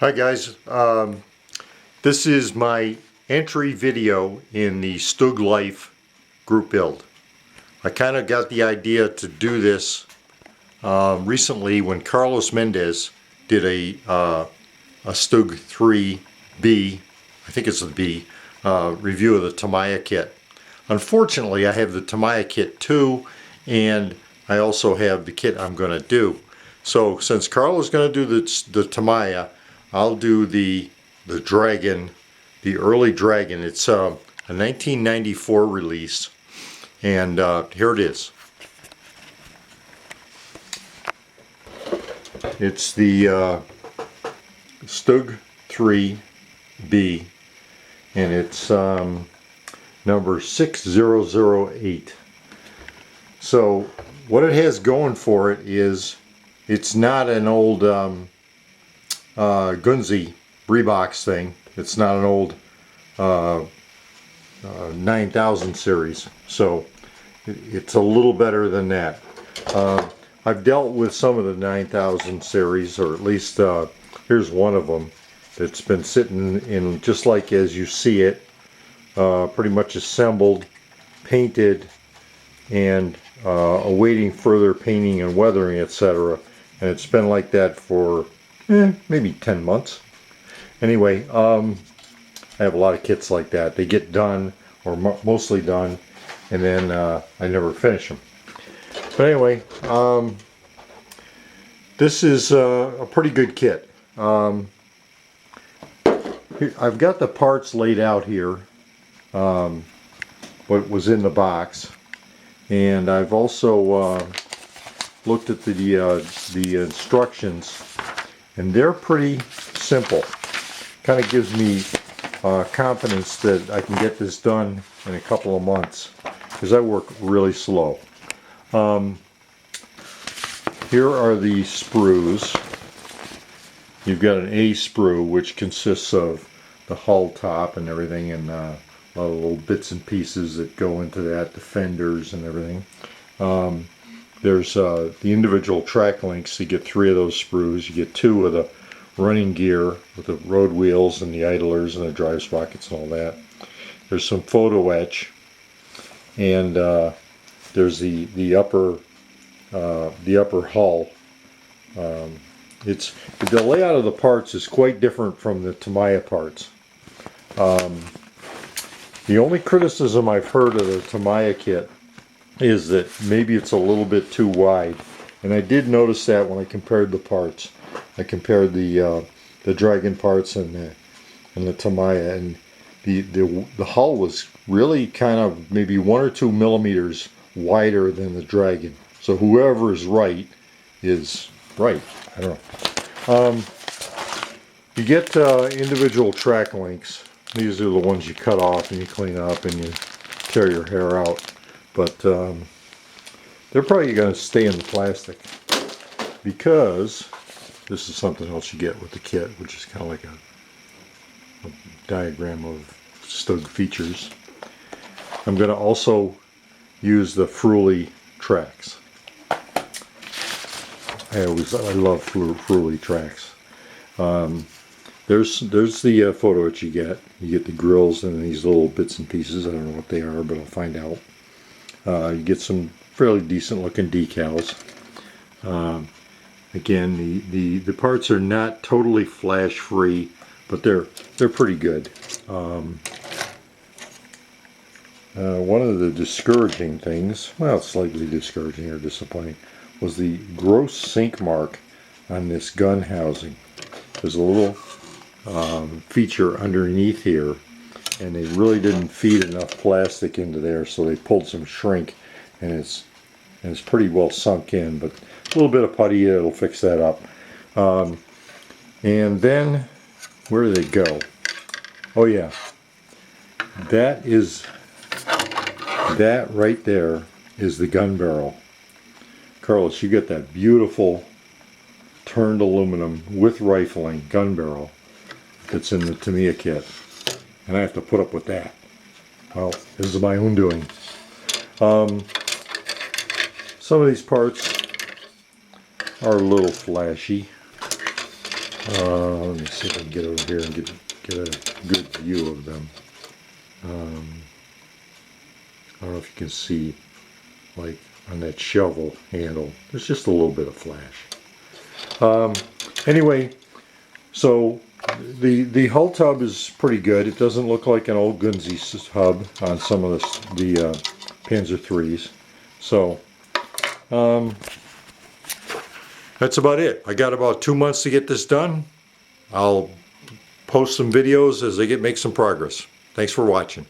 Hi guys, this is my entry video in the Stug Life group build. I kind of got the idea to do this recently when Carlos Mendez did a Stug 3B, I think it's the B, review of the Tamiya kit. Unfortunately, I have the Tamiya kit too, and I also have the kit I'm going to do. So since Carlos is going to do the Tamiya, I'll do the Dragon, the early Dragon. It's a 1994 release, and here it is. It's the Stug 3B, and it's number 6008. So what it has going for it is it's not an old Gunze Reeboks thing. It's not an old 9000 series, so it's a little better than that. I've dealt with some of the 9000 series, or at least here's one of them that's been sitting in just like as you see it, pretty much assembled, painted, and awaiting further painting and weathering, etc. And it's been like that for maybe 10 months. Anyway, I have a lot of kits like that. They get done, or mostly done, and then I never finish them. But anyway, this is a pretty good kit. I've got the parts laid out here, what was in the box, and I've also looked at the instructions, and they're pretty simple. Kind of gives me confidence that I can get this done in a couple of months, because I work really slow. Here are the sprues. You've got an A sprue, which consists of the hull top and everything, and a lot of little bits and pieces that go into that, the fenders and everything. There's the individual track links. You get 3 of those sprues. You get 2 of the running gear with the road wheels and the idlers and the drive sprockets and all that. There's some photo etch, and there's the upper hull. It's the layout of the parts is quite different from the Tamiya parts. The only criticism I've heard of the Tamiya kit is that maybe it's a little bit too wide, and I did notice that when I compared the parts. I compared the Dragon parts and the Tamiya, and the hull was really kind of maybe 1 or 2 millimeters wider than the Dragon. So whoever is right is right. I don't know. You get individual track links. These are the ones you cut off and you clean up and you tear your hair out. But they're probably going to stay in the plastic, because this is something else you get with the kit, which is kind of like a diagram of Stug features. I'm going to also use the Fruli tracks. I love Fruli tracks. There's the photo that you get. You get the grills and these little bits and pieces. I don't know what they are, but I'll find out. You get some fairly decent looking decals. Again, the parts are not totally flash free, but they're pretty good. One of the discouraging things, well, slightly discouraging or disappointing, was the gross sink mark on this gun housing. There's a little feature underneath here, and they really didn't feed enough plastic into there, so they pulled some shrink, and it's pretty well sunk in, but a little bit of putty, it'll fix that up. And then, where do they go? Oh yeah, that right there is the gun barrel. Carlos, you get that beautiful turned aluminum with rifling gun barrel that's in the Tamiya kit, and I have to put up with that. Well, this is my own doing. Some of these parts are a little flashy. Let me see if I can get over here and get a good view of them. I don't know if you can see, like on that shovel handle, there's just a little bit of flash. Anyway, so the hull tub is pretty good. It doesn't look like an old Gunze hub on some of the Panzer IIIs. So that's about it. I got about 2 months to get this done. I'll post some videos as I make some progress. Thanks for watching.